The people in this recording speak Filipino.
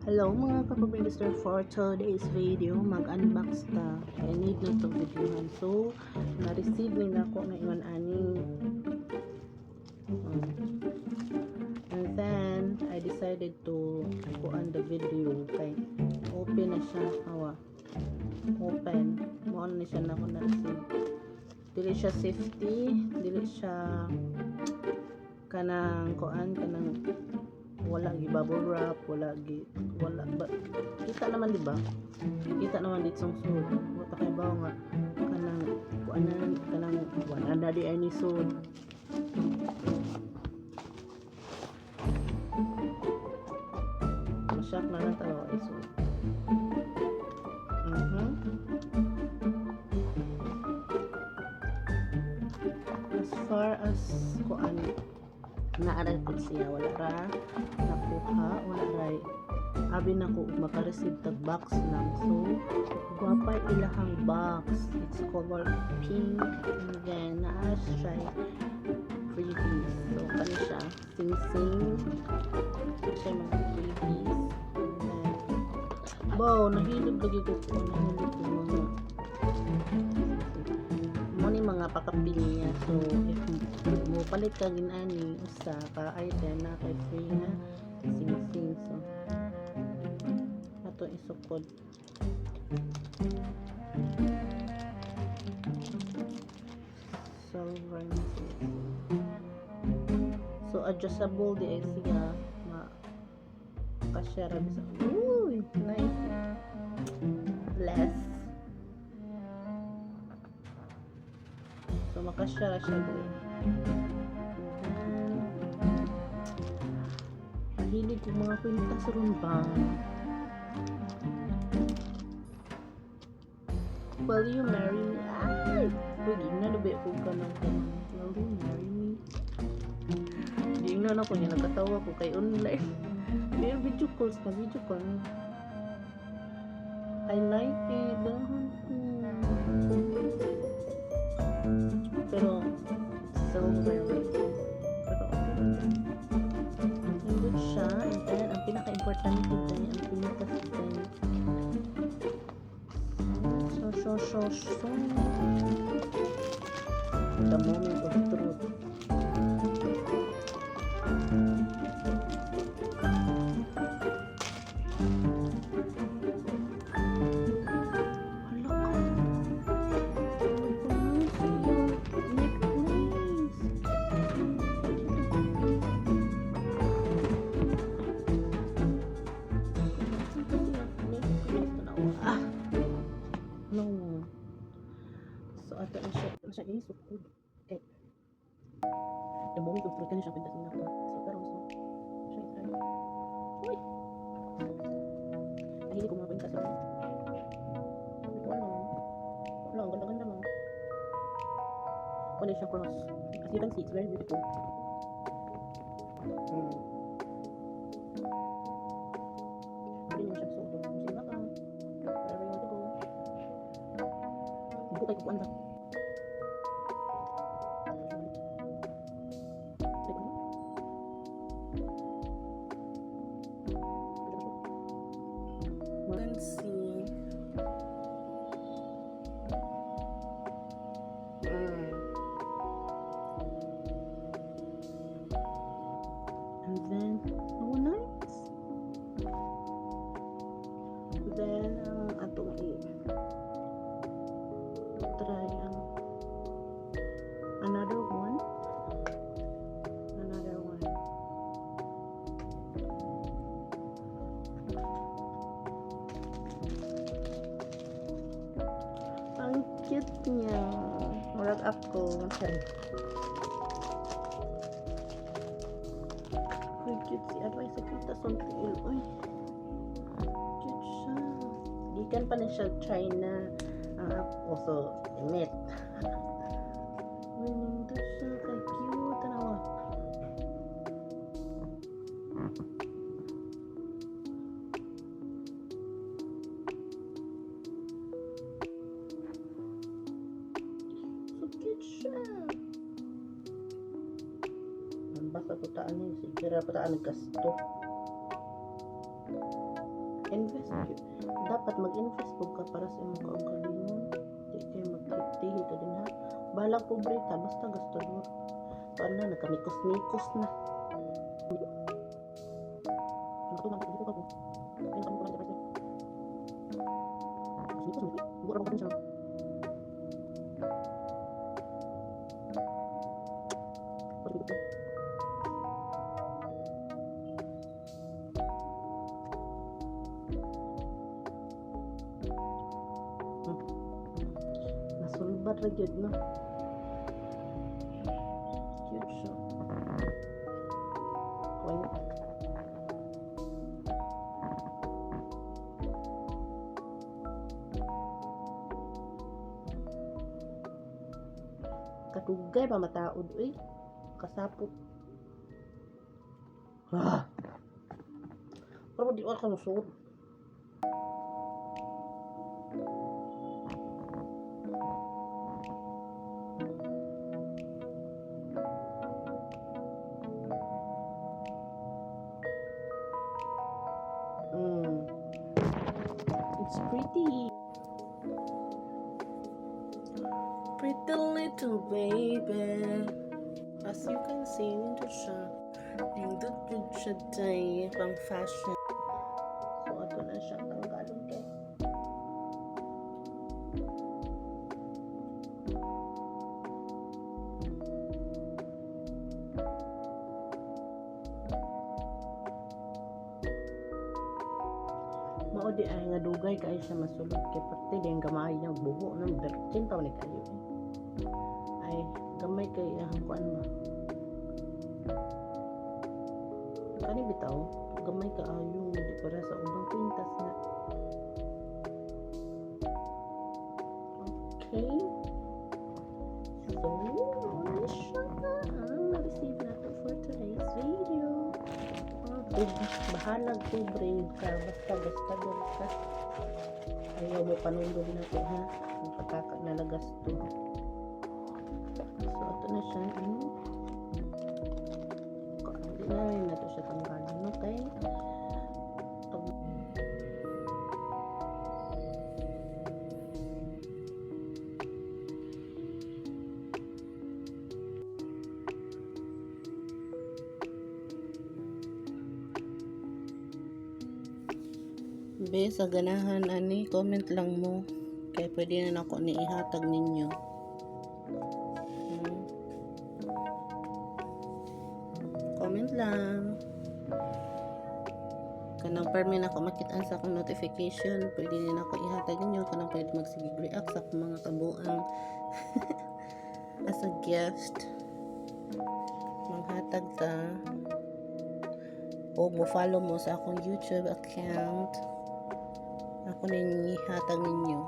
Hello mga kapabilister, for today's video mag-unbox ta. I need na itong videohan. So na-receive nila ko na iwan aning and then I decided to kuan the video kay open na siya. Hawa open mo na siya na ako na-receive. Dili siya safety, dili siya kanang kuan, kanang wala gi bubble wrap, wala ba, kita naman di ba, kita naman dito sa sud wala kay bawo nga kanang kuanan, kanang wala na di any sud. Masyak na lang talo ay sud. As far as kuan naaral ko siya, wala ra nakuha, wala ra abi na ko makareceive tag box lang. So guwapa ilahang box, it's color pink and then naa siya freebies. So kani siya sing siya mga freebies and then wow, nahilog lagi ko mga ni mga pakapili niya. So if mo palit ka ginani usa ka item na kay free na sing. So ato isukod so adjustable di ay siya kasyara bisa. Uy, nice. Less so makasyara siya din. Mahilig ko mga kwintas ron ba. Will you marry me? Ay! Uy, na nabi ko ka ng will you marry me? Di na ako niya nagkatawa ko kay online. May video calls na video call. I like it. Dahan ko. Pero so very pero good siya. And then ang pinaka-importante dyan ang pinaka-design so the moment of truth. So ato na siya isukod kay the moment of truth siya pintas na ko. So pero siya try. Uy, hindi ko mga pintas sa ito wala ang ganda mo. Wala siya cross, as you can see it's very beautiful. Pwede naman siya suot kung sino ka, wherever you want to go. Hindi ko kayo kukuan ba. Let's see. And then, oh nice. Then, atong try another one. Ang cute niya. Murag ako. Ang cute si Aray sa kita sa tiil. Uy, cute siya. Dikan pa na siya China. Also, imit. Uy, nindot siya. Kay cute. Tanawa. Basta tutaan niya, sigara pataan nagkasto. invest yun. Dapat mag-invest po ka para sa imong kaugalingon. Di kayo magtihi ka din ha. Balang pobreta, basta gusto mo. Paano na, nagkamikos-mikos na. Ako lang, dito ka po. Ayun, kami ko lang dito. Mikos mo, buwan ako din siya. Nasulbad ra gyud no. Cute siya. Quaint. Katugay pa mataod uy. Kasapot. Ah. Pero di ako nasuot. It's pretty. Pretty little baby. As you can see, nito siya. Nindot yun siya day pang fashion. So, ato na siya tanggalon kay. Mao di ay nga dugay kay siya masulod kay parte din gamay niyang buho ng virgin pa ni kayo. Ay gamay kay ang kuan ba. Kani bitaw gamay ka ayo di para sa ubang kwintas na. Okay. So, ano siya na-receive natin for today's video. Bahalag pobre ka basta doon ka ayaw mo panundog na to ha ang patakag na lagas to so ito na siya hindi na rin na to siya tanggalin okay be sa ganahan ani comment lang mo kaya pwede na ako ni ihatag ninyo comment lang kanang permi na ako makitaan sa akong notification pwede din ako ihatag ninyo kanang pwede magsigig react sa akong mga kabuang as a gift manghatag ta o mo follow mo sa akong YouTube account ako na hatag ninyo